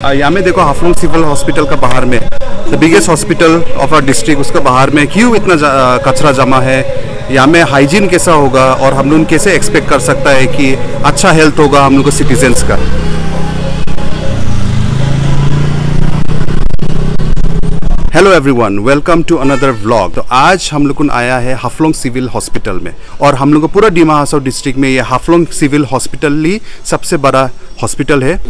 यहाँ में देखो हाफलोंग सिविल हॉस्पिटल का बाहर में the biggest hospital of our district, उसका बाहर में क्यों इतना कचरा जमा है, यहाँ में हाइजीन कैसा होगा और हम लोग कैसे एक्सपेक्ट कर सकता है कि अच्छा हेल्थ होगा हम लोग को सिटीजन्स का। Hello everyone, welcome to another vlog. तो आज हम लोग आया है हाफलोंग सिविल हॉस्पिटल में और हम लोग को पूरा डिमा हासाओ डिस्ट्रिक्ट में ये हाफलोंग सिविल हॉस्पिटल ही सबसे बड़ा हॉस्पिटल है।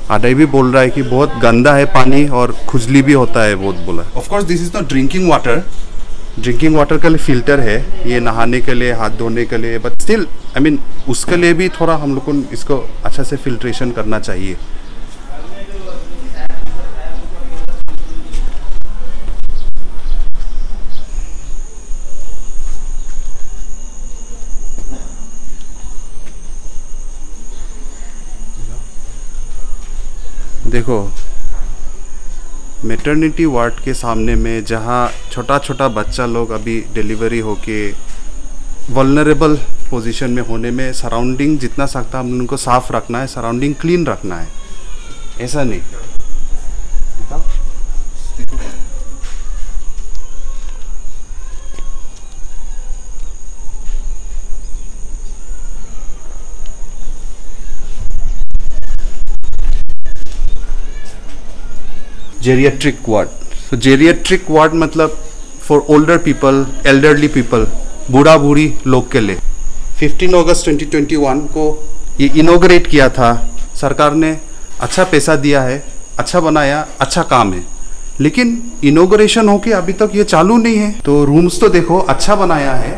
आदाई भी बोल रहा है कि बहुत गंदा है पानी और खुजली भी होता है बहुत बोला। Of course this is not drinking water के लिए फिल्टर है, ये नहाने के लिए, हाथ धोने के लिए, बट स्टिल आई मीन उसके लिए भी थोड़ा हम लोग को इसको अच्छा से फिल्ट्रेशन करना चाहिए। देखो मैटरनिटी वार्ड के सामने में जहाँ छोटा छोटा बच्चा लोग अभी डिलीवरी होके वल्नरेबल पोजीशन में होने में सराउंडिंग जितना सकता हम उनको साफ रखना है, सराउंडिंग क्लीन रखना है, ऐसा नहीं। जेरियाट्रिक वार्ड, तो जेरियाट्रिक वार्ड मतलब for older people, elderly people, बूढ़ा बूढ़ी लोग के लिए। 15 अगस्त 2021 को ये इनॉग्रेट किया था सरकार ने, अच्छा पैसा दिया है, अच्छा बनाया, अच्छा काम है, लेकिन इनॉग्रेशन होके अभी तक ये चालू नहीं है। तो रूम्स तो देखो अच्छा बनाया है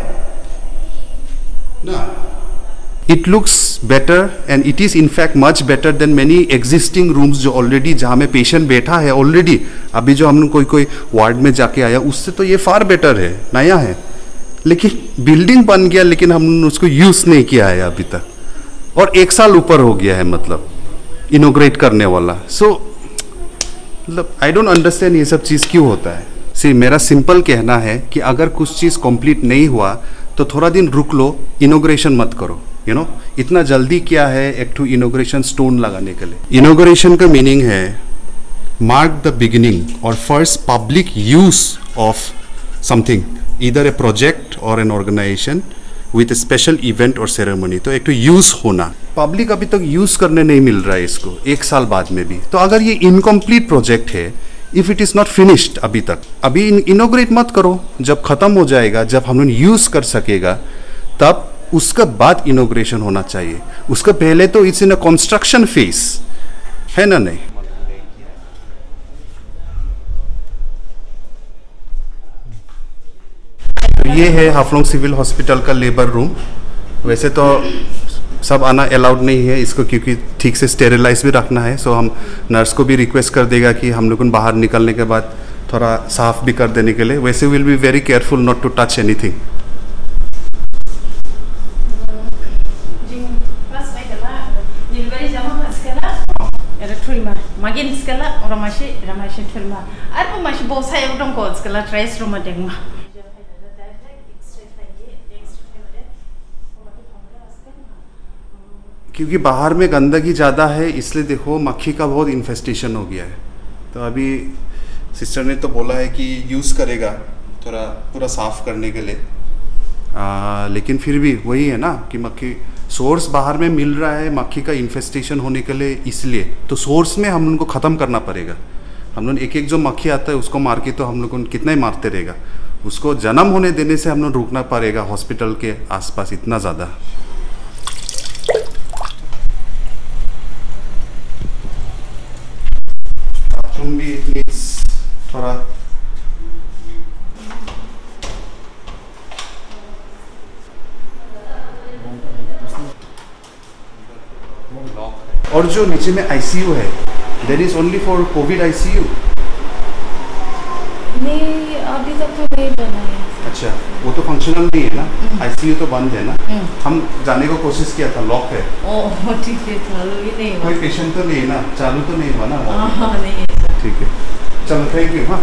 ना, it looks better and it is in fact much better than many existing rooms जो ऑलरेडी जहाँ में पेशेंट बैठा है ऑलरेडी। अभी जो हम लोग कोई वार्ड में जाके आया उससे तो ये फार बेटर है, नया है, लेकिन बिल्डिंग बन गया लेकिन हमने उसको यूज़ नहीं किया है अभी तक, और 1 साल ऊपर हो गया है मतलब इनोग्रेट करने वाला। सो मतलब आई डोंट अंडरस्टैंड ये सब चीज़ क्यों होता है। सी मेरा सिंपल कहना है कि अगर कुछ चीज़ कंप्लीट नहीं हुआ तो थोड़ा दिन रुक लो, इनोग्रेशन मत करो। इतना जल्दी क्या है एक टू इनोग्रेशन स्टोन लगाने के लिए। इनोग्रेशन का मीनिंग है mark the beginning or first public use of something, either a project or an organization with a special event or ceremony. तो एक तो यूज होना, पब्लिक अभी तक यूज करने नहीं मिल रहा है इसको 1 साल बाद में भी। तो अगर ये इनकम्प्लीट प्रोजेक्ट है, if it is not finished अभी तक, अभी इनोग्रेट मत करो, जब खत्म हो जाएगा, जब हम लोग यूज कर सकेगा तब उसका बाद इनोग्रेशन होना चाहिए। उसका पहले तो it's in a construction phase है ना, नहीं। ये है हाफलोंग सिविल हॉस्पिटल का लेबर रूम। वैसे तो सब आना अलाउड नहीं है इसको, क्योंकि ठीक से स्टेरिलाइज भी रखना है। सो हम नर्स को भी रिक्वेस्ट कर देगा कि हम लोग बाहर निकलने के बाद थोड़ा साफ भी कर देने के लिए। वैसे will be very careful not to touch anything. क्योंकि बाहर में गंदगी ज़्यादा है इसलिए देखो मक्खी का बहुत इन्फेस्टेशन हो गया है। तो अभी सिस्टर ने तो बोला है कि यूज़ करेगा थोड़ा पूरा साफ़ करने के लिए, लेकिन फिर भी वही है ना कि मक्खी सोर्स बाहर में मिल रहा है मक्खी का इन्फेस्टेशन होने के लिए, इसलिए तो सोर्स में हम उनको ख़त्म करना पड़ेगा। हम लोग एक जो मक्खी आता है उसको मार के तो हम लोग कितना ही मारते रहेगा, उसको जन्म होने देने से हम लोग रुकना पड़ेगा हॉस्पिटल के आसपास इतना ज़्यादा। बाथरूम भी थोड़ा और जो नीचे में आईसीयू है, there is only for COVID ICU. नहीं अभी तक तो नहीं बना है। अच्छा, वो तो फंक्शनल नहीं है ना, आईसीयू तो बंद है ना। हम जाने को कोशिश किया था, लॉक है। ओह ठीक है, चालू ही नहीं हुआ। कोई पेशेंट तो नहीं है ना, चालू तो नहीं हुआ ना। हाँ नहीं है। ठीक है, चलो थैंक यू। हाँ,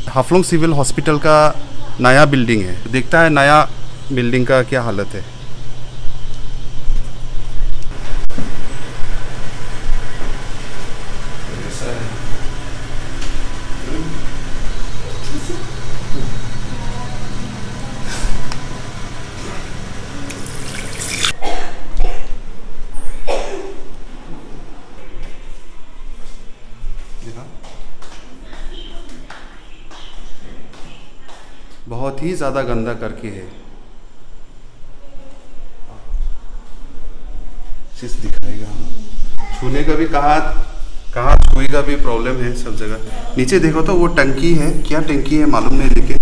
हाफलोंग सिविल हॉस्पिटल का नया बिल्डिंग है, देखता है नया बिल्डिंग का क्या हालत है। बहुत ही ज़्यादा गंदा करके है। चीज़ दिखाएगा, छूने का भी कहाँ छुएगा भी प्रॉब्लम है सब जगह। नीचे देखो तो वो टंकी है, क्या टंकी है मालूम नहीं, लेकिन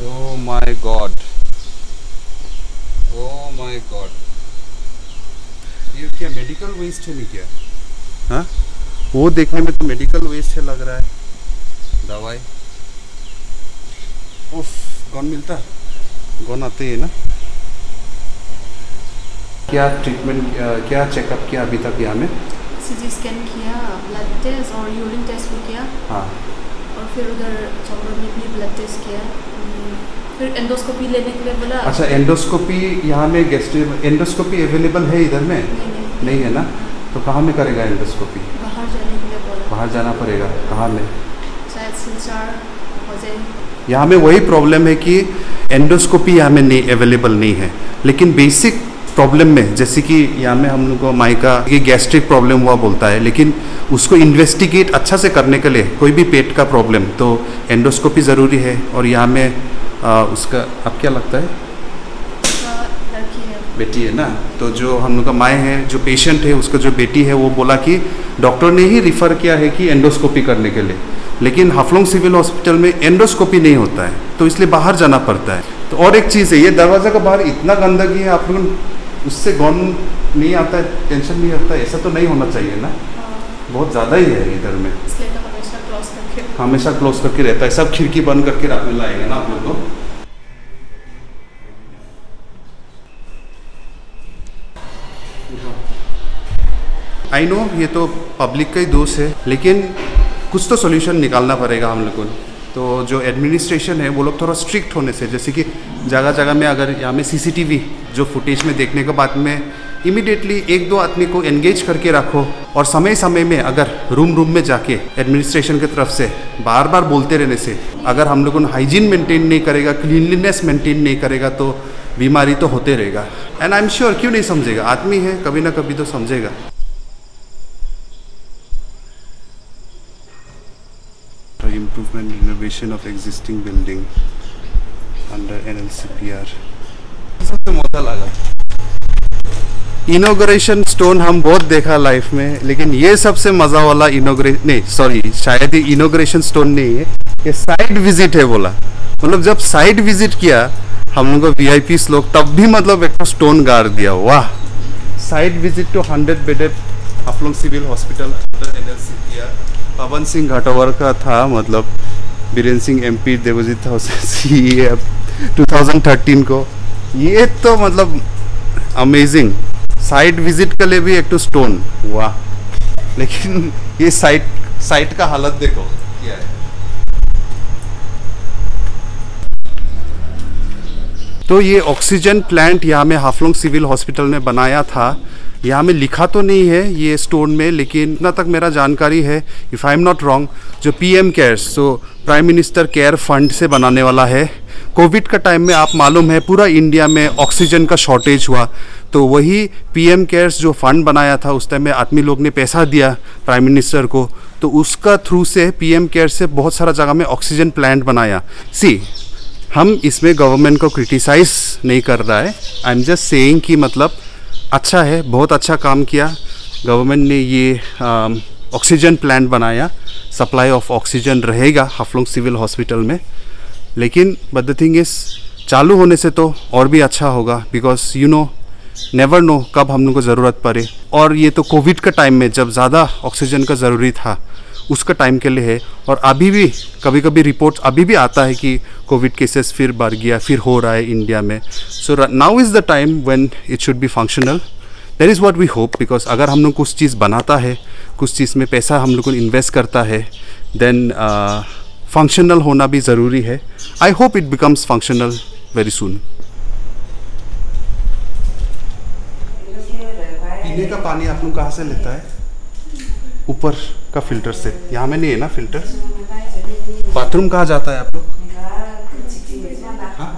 oh my God, oh my God, ये क्या मेडिकल वेस्ट है नहीं क्या? हाँ, वो देखने में तो मेडिकल वेस्ट है लग रहा है। दवाई उफ, कौन मिलता, कौन आते हैं ना। क्या ट्रीटमेंट, क्या चेकअप किया अभी तक यहाँ में? सीटी स्कैन किया, ब्लड टेस्ट और यूरिन टेस्ट भी किया। हाँ, और फिर उधर चौबड़ में भी ब्लड टेस्ट किया, फिर एंडोस्कोपी लेने के लिए बोला। अच्छा, एंडोस्कोपी यहाँ में गैस्ट्रिक एंडोस्कोपी अवेलेबल है इधर में? नहीं है ना, तो कहाँ में करेगा एंडोस्कोपी? बाहर जाने के लिए बोला। बाहर जाना पड़ेगा, कहाँ में? शायद सिलचर हो जाए। यहाँ में वही प्रॉब्लम है कि एंडोस्कोपी यहाँ में नहीं अवेलेबल नहीं है, लेकिन बेसिक प्रॉब्लम में जैसे कि यहाँ में हम लोग को माई का ये गैस्ट्रिक प्रॉब्लम हुआ बोलता है, लेकिन उसको इन्वेस्टिगेट अच्छा से करने के लिए कोई भी पेट का प्रॉब्लम तो एंडोस्कोपी ज़रूरी है। और यहाँ में उसका अब क्या लगता है? लड़की है, बेटी है ना, तो जो हम लोग का माए है, जो पेशेंट है उसका जो बेटी है, वो बोला कि डॉक्टर ने ही रिफ़र किया है कि एंडोस्कोपी करने के लिए, लेकिन हाफलोंग सिविल हॉस्पिटल में एंडोस्कोपी नहीं होता है, तो इसलिए बाहर जाना पड़ता है। तो और एक चीज़ है, ये दरवाज़ा का बाहर इतना गंदगी है, आप लोग उससे गौन नहीं आता है, टेंशन नहीं आता है, ऐसा तो नहीं होना चाहिए ना। बहुत ज़्यादा ही है इधर में, इसलिए तो हमेशा क्लोज करके रहता है, सब खिड़की बंद करके रखने लाएगा ना आप लोग को। आई नो ये तो पब्लिक का ही दोष है, लेकिन कुछ तो सोल्यूशन निकालना पड़ेगा हम लोग को। तो जो एडमिनिस्ट्रेशन है वो लोग थोड़ा स्ट्रिक्ट होने से, जैसे कि जगह जगह में अगर यहाँ में सीसीटीवी जो फुटेज में देखने के बाद में इमीडिएटली एक दो आदमी को एंगेज करके रखो, और समय समय में अगर रूम में जाके एडमिनिस्ट्रेशन की तरफ से बार बार बोलते रहने से, अगर हम लोगों ने हाइजीन मेंटेन नहीं करेगा, क्लीनलीनेस मेंटेन नहीं करेगा, तो बीमारी तो होते रहेगा। एंड आई एम श्योर, क्यों नहीं समझेगा, आदमी है, कभी ना कभी तो समझेगा। Improvement renovation of existing building under NLCPR। सबसे मजा लगा इनॉग्रेशन स्टोन, हम बहुत देखा लाइफ में, लेकिन ये सबसे मजा वाला शायद ये इनॉग्रेशन स्टोन नहीं है, ये साइड विजिट है बोला। मतलब जब साइड विजिट किया हम लोग को VIPs लोग, तब भी मतलब एक तो स्टोन गाड़ दिया। वाह, site visit to 100 bedded Haflong civil hospital under NLCPR। Pawan Singh Ghatowar का था, मतलब बीरेन्द्र सिंह MP, देवजीत CA 2013 को। ये तो मतलब अमेजिंग, साइट विजिट के लिए भी एक तो स्टोन, वाह। लेकिन ये साइट का हालत देखो क्या है। तो ये ऑक्सीजन प्लांट यहाँ में हाफलोंग सिविल हॉस्पिटल में बनाया था। यहाँ में लिखा तो नहीं है ये स्टोन में, लेकिन इतना तक मेरा जानकारी है, if I am not wrong, जो PM केयर्स, जो प्राइम मिनिस्टर केयर फंड से बनाने वाला है। कोविड का टाइम में आप मालूम है पूरा इंडिया में ऑक्सीजन का शॉर्टेज हुआ, तो वही PM केयर्स जो फंड बनाया था, उस टाइम में आदमी लोग ने पैसा दिया प्राइम मिनिस्टर को, तो उसका थ्रू से PM केयर्स से बहुत सारा जगह में ऑक्सीजन प्लांट बनाया। हम इसमें गवर्नमेंट को क्रिटिसाइज नहीं कर रहा है, आई एम जस्ट सेइंग कि मतलब अच्छा है, बहुत अच्छा काम किया गवर्नमेंट ने, ये ऑक्सीजन प्लांट बनाया, सप्लाई ऑफ ऑक्सीजन रहेगा हाफलोंग सिविल हॉस्पिटल में। लेकिन बट द थिंग इज़, चालू होने से तो और भी अच्छा होगा, because you know never know कब हम लोग को ज़रूरत पड़े। और ये तो कोविड का टाइम में जब ज़्यादा ऑक्सीजन का ज़रूरी था, उसका टाइम के लिए है। और अभी भी कभी कभी रिपोर्ट अभी भी आता है कि कोविड केसेस फिर बढ़ गया, फिर हो रहा है इंडिया में। So now is the time when it should be functional. That is what we hope, because अगर हम लोग कुछ चीज़ बनाता है, कुछ चीज़ में पैसा हम लोग को इन्वेस्ट करता है, देन फंक्शनल होना भी ज़रूरी है। I hope it becomes functional very soon. पीने का पानी आप लोग कहाँ से लेता है? ऊपर का फिल्टर से, यहाँ में नहीं है ना फिल्टर। बाथरूम कहाँ जाता है आप लोग? हाँ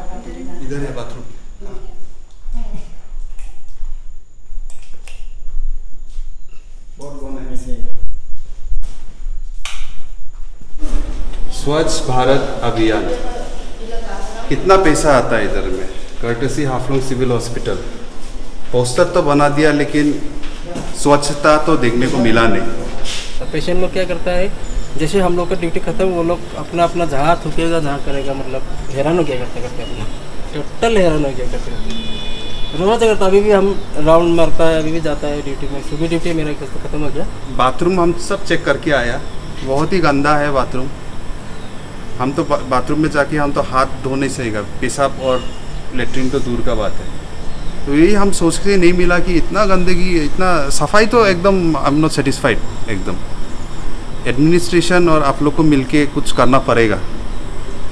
इधर है बाथरूम। स्वच्छ भारत अभियान, कितना पैसा आता है इधर में? Courtesy Haflong civil hospital, poster तो बना दिया लेकिन स्वच्छता तो देखने को मिला नहीं। पेशेंट लोग क्या करता है, जैसे हम लोग का ड्यूटी खत्म, वो लोग अपना अपना जहाँ थूकेगा जहाँ करेगा, मतलब हैरान हो क्या करते अपना, टोटल हैरान हो क्या करते। रोज करता, अभी भी हम राउंड मारता है, अभी भी जाता है ड्यूटी में। सुबह ड्यूटी मेरा तो खत्म हो गया। बाथरूम हम सब चेक करके आया, बहुत ही गंदा है बाथरूम। हम तो बाथरूम में जाके हम तो हाथ धो नहीं सकेगा, पेशाब और लेटरिन तो दूर का बात है। तो यही हम सोच के नहीं मिला कि इतना गंदगी, इतना सफाई, तो एकदम आई एम नॉट सेटिस्फाइड एकदम। एडमिनिस्ट्रेशन और आप लोग को मिलके कुछ करना पड़ेगा।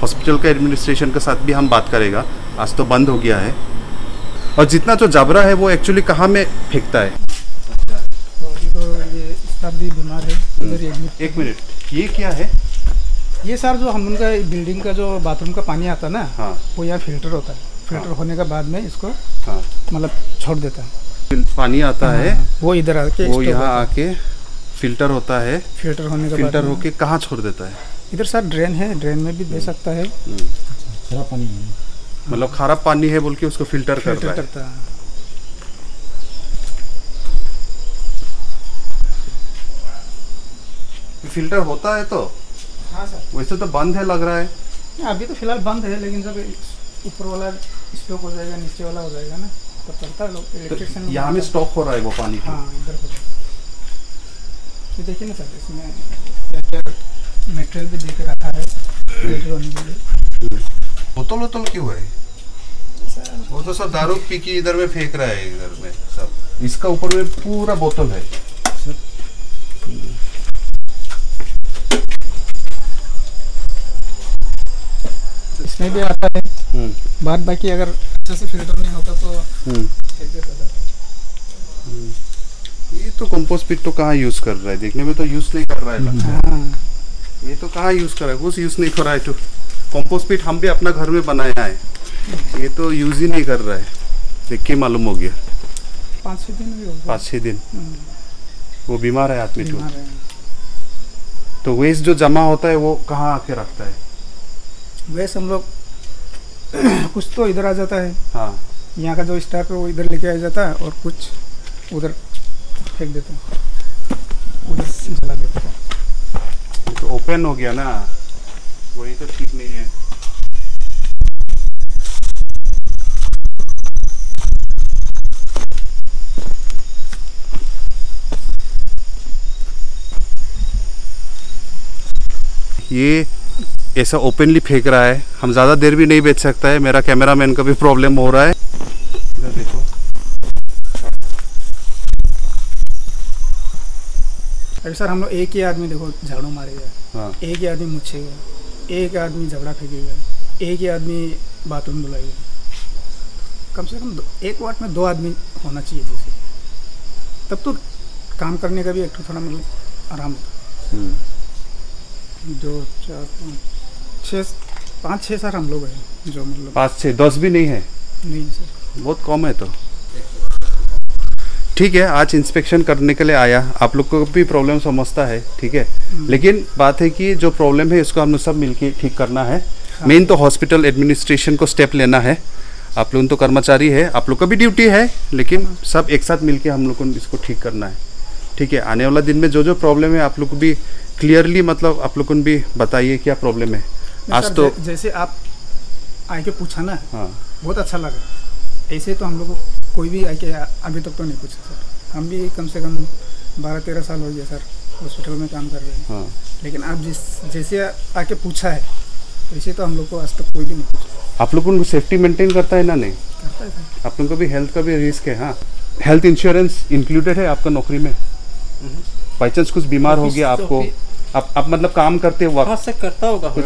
हॉस्पिटल का एडमिनिस्ट्रेशन के साथ भी हम बात करेगा, आज तो बंद हो गया है। और जितना जो जबरा है वो एक्चुअली कहाँ में फेंकता है? तो ये स्टाफ भी बीमार है, उधर एडमिट। एक मिनट, ये क्या है? ये सर जो हम उनका बिल्डिंग का जो बाथरूम का पानी आता है ना, हाँ, वो यहाँ फिल्टर होता है। फिल्टर होने के बाद में इसको हाँ, मतलब छोड़ देता है। पानी आता है, वो इधर आके वो यहाँ आके फिल्टर होता है। फिल्टर होने के बाद फिल्टर होके कहाँ छोड़ देता है? इधर सर ड्रेन है, ड्रेन में भी दे सकता है। खराब पानी है, मतलब खराब पानी है बोल के उसको फिल्टर करता है। करता है। फिल्टर होता है तो हाँ सर, वैसे तो बंद है लग रहा है। अभी तो फिलहाल बंद है, लेकिन जब ऊपर वाला स्टॉक हो जाएगा, नीचे वाला हो जाएगा ना, तब चलता है। लोग इलेक्ट्रिशियन तो यहाँ में स्टॉक हो रहा है वो पानी। हाँ इधर हो रहा है। ये देखिए ना सर, इसमें क्या क्या मटेरियल भी दे के रखा है फिल्टर होने के लिए। बोतल क्यों है? वो तो सब दारू पी के इधर में फेंक रहा है, इधर में सब। इसका ऊपर में पूरा बोतल है। इसमें भी आता है बात, बाकी अगर अच्छे से फिल्टर नहीं होता तो फेंक देता था। ये तो कंपोस्ट पिट तो कहाँ यूज कर रहा है? देखने में तो यूज नहीं कर रहा है। हाँ, ये तो कहाँ यूज कर रहा है? कुछ यूज नहीं कर रहा है। तो कंपोस्ट पिट हम भी अपना घर में बनाया है, ये तो यूज ही नहीं कर रहा है। देख के मालूम हो गया। 5-6 दिन भी हो गए। 5-6 दिन वो बीमार है आदमी। बीमार है। तो वेस्ट जो जमा होता है वो कहाँ आके रखता है? वैसे हम लोग कुछ तो इधर आ जाता है। हाँ, यहाँ का जो स्टाफ है वो इधर लेके आ जाता है, और कुछ उधर फेंक देता है, उधर जला देता है। तो ओपन हो गया ना, वही तो ठीक नहीं है। ये ऐसा ओपनली फेंक रहा है, हम ज़्यादा देर भी नहीं बेच सकता है। मेरा कैमरामैन का भी प्रॉब्लम हो रहा है। इधर देखो, अभी सर हम लोग एक ही आदमी देखो झाड़ू मारेगा, हाँ, एक ही आदमी मुछेगा, एक आदमी झगड़ा फेंकेगा, एक ही आदमी बाथरूम धुलाएगा। कम से कम एक वार्ड में 2 आदमी होना चाहिए जैसे, तब तो काम करने का भी एक थोड़ा मतलब आराम होता। 2, 4, 5, 6 सर हम लोग हैं जो मतलब 5-6, 10 भी नहीं है। नहीं सर, बहुत कम है। तो ठीक है, आज इंस्पेक्शन करने के लिए आया, आप लोग को भी प्रॉब्लम समझता है, ठीक है। लेकिन बात है कि जो प्रॉब्लम है इसको हम लोग सब मिलके ठीक करना है। मेन तो हॉस्पिटल एडमिनिस्ट्रेशन को स्टेप लेना है। आप लोग तो कर्मचारी है, आप लोग का भी ड्यूटी है, लेकिन सब एक साथ मिलके हम लोग को इसको ठीक करना है, ठीक है। आने वाला दिन में जो जो प्रॉब्लम है आप लोग को भी क्लियरली मतलब आप लोग को भी बताइए क्या प्रॉब्लम है। आज तो जैसे आप आके पूछा ना, हाँ, बहुत अच्छा लगा। ऐसे तो हम लोग को कोई भी आके अभी तक तो नहीं पूछा सर। हम भी कम से कम 12-13 साल हो गया सर हॉस्पिटल में काम कर रहे हैं। हाँ, लेकिन आप जैसे आके पूछा है, वैसे तो हम लोग को आज तक कोई भी नहीं पूछा। आप लोग को सेफ्टी मेंटेन करता है ना? नहीं करता है सर। आप लोगों को भी हेल्थ का भी रिस्क है। हाँ, हेल्थ इंश्योरेंस इंक्लूडेड है आपका नौकरी में? बाई चांस कुछ बीमार हो गया आपको आप मतलब काम करते हाँ वक्त से करता होगा कुछ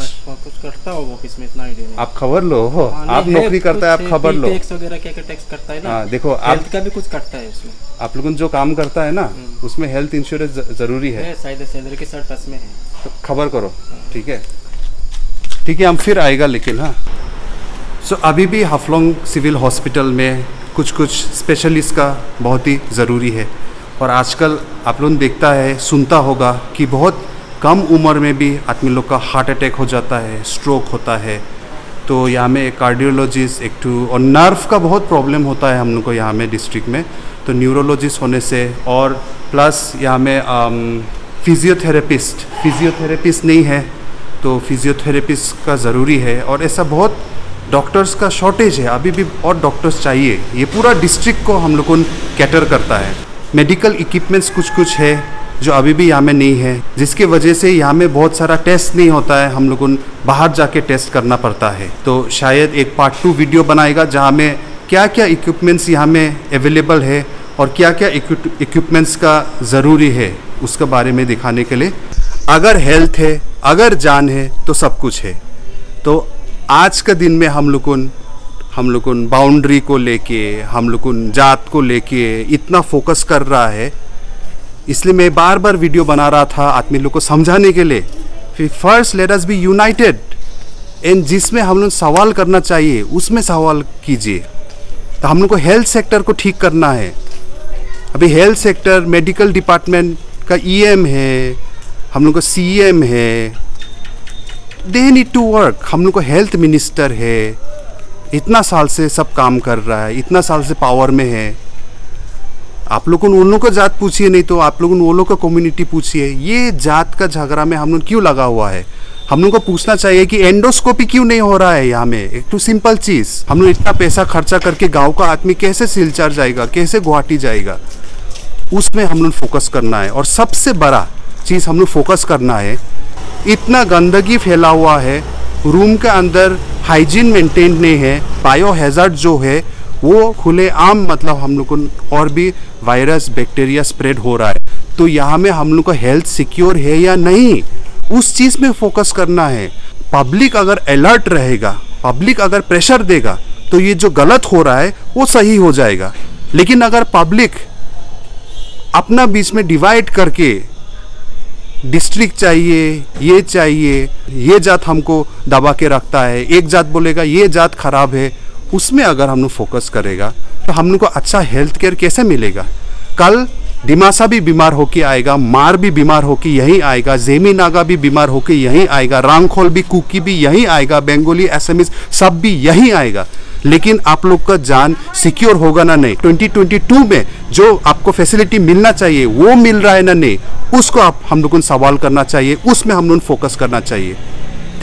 करता होगा ऑफिस में, इतना आइडिया नहीं। आप खबर लो हो, हाँ, आप नहीं, नौकरी करता है, आप खबर लो। टैक्स वगैरह क्या टैक्स करता है ना। हाँ देखो, आप हेल्थ का भी कुछ कटता है उसमें। आप लोगों जो काम करता है ना उसमें हेल्थ इंश्योरेंस जरूरी है, शायद सैलरी के साथ टच में है। तो खबर करो, ठीक है ठीक है, हम फिर आएगा लेकिन। हाँ सो अभी भी हाफलोंग सिविल हॉस्पिटल में कुछ स्पेशलिस्ट का बहुत ही ज़रूरी है। और आजकल आप लोग देखता है सुनता होगा कि बहुत कम उम्र में भी आदमी लोग का हार्ट अटैक हो जाता है, स्ट्रोक होता है। तो यहाँ में कार्डियोलॉजिस्ट एक टू, और नर्व का बहुत प्रॉब्लम होता है हम लोग को यहाँ में डिस्ट्रिक्ट में, तो न्यूरोलॉजिस्ट होने से, और प्लस यहाँ में फिजियोथेरेपिस्ट नहीं है तो फिजियोथेरेपिस्ट का ज़रूरी है। और ऐसा बहुत डॉक्टर्स का शॉर्टेज है अभी भी, और डॉक्टर्स चाहिए। ये पूरा डिस्ट्रिक्ट को हम लोग को कैटर करता है। मेडिकल इक्विपमेंट्स कुछ है जो अभी भी यहाँ में नहीं है, जिसके वजह से यहाँ में बहुत सारा टेस्ट नहीं होता है, हम लोग को बाहर जाके टेस्ट करना पड़ता है। तो शायद एक पार्ट 2 वीडियो बनाएगा जहाँ में क्या क्या इक्विपमेंट्स यहाँ में अवेलेबल है और क्या क्या इक्विपमेंट्स का ज़रूरी है उसके बारे में दिखाने के लिए। अगर हेल्थ है, अगर जान है तो सब कुछ है। तो आज का दिन में हम लोग बाउंड्री को लेके, हम लोग जात को लेके इतना फोकस कर रहा है, इसलिए मैं बार बार वीडियो बना रहा था आदमी लोग को समझाने के लिए। फिर first let us be united, and जिसमें हम लोग सवाल करना चाहिए उसमें सवाल कीजिए। तो हम लोग को हेल्थ सेक्टर को ठीक करना है। अभी हेल्थ सेक्टर, मेडिकल डिपार्टमेंट का EM है, हम लोग को CM है, दे नीड टू वर्क। हम लोग को हेल्थ मिनिस्टर है, इतना साल से सब काम कर रहा है, इतना साल से पावर में है। आप लोगों ने उन लोगों का जात पूछिए, नहीं तो आप लोगों ने वो लोग का कम्युनिटी पूछिए। ये जात का झगड़ा में हम लोग क्यों लगा हुआ है? हम लोग को पूछना चाहिए कि एंडोस्कोपी क्यों नहीं हो रहा है यहाँ में। एक तो सिंपल चीज़, हम लोग इतना पैसा खर्चा करके गांव का आदमी कैसे सिलचर जाएगा, कैसे गुवाहाटी जाएगा, उसमें हम लोग फोकस करना है। और सबसे बड़ा चीज़ हम लोग फोकस करना है, इतना गंदगी फैला हुआ है, रूम के अंदर हाइजीन मेंटेन नहीं है, बायो हैज़ार्ड जो है वो खुले आम, मतलब हम लोग को और भी वायरस बैक्टीरिया स्प्रेड हो रहा है। तो यहाँ में हम लोग का हेल्थ सिक्योर है या नहीं, उस चीज़ में फोकस करना है। पब्लिक अगर अलर्ट रहेगा, पब्लिक अगर प्रेशर देगा तो ये जो गलत हो रहा है वो सही हो जाएगा। लेकिन अगर पब्लिक अपना बीच में डिवाइड करके डिस्ट्रिक्ट चाहिए, ये जात हमको दबा के रखता है, एक जात बोलेगा ये जात खराब है, उसमें अगर हम लोग फोकस करेगा तो हम लोग को अच्छा हेल्थ केयर कैसे मिलेगा? कल डिमासा भी बीमार होके आएगा, मार भी बीमार होके यहीं आएगा, जेमी नागा भी बीमार होके यहीं आएगा, रांगखोल भी, कुकी भी यहीं आएगा, बंगाली, असमीज सब भी यहीं आएगा। लेकिन आप लोग का जान सिक्योर होगा ना नहीं? 2022 में जो आपको फैसिलिटी मिलना चाहिए वो मिल रहा है ना नहीं, उसको आप हम लोगों को सवाल करना चाहिए, उसमें हम लोग फोकस करना चाहिए।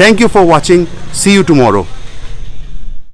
Thank you for watching, see you tomorrow.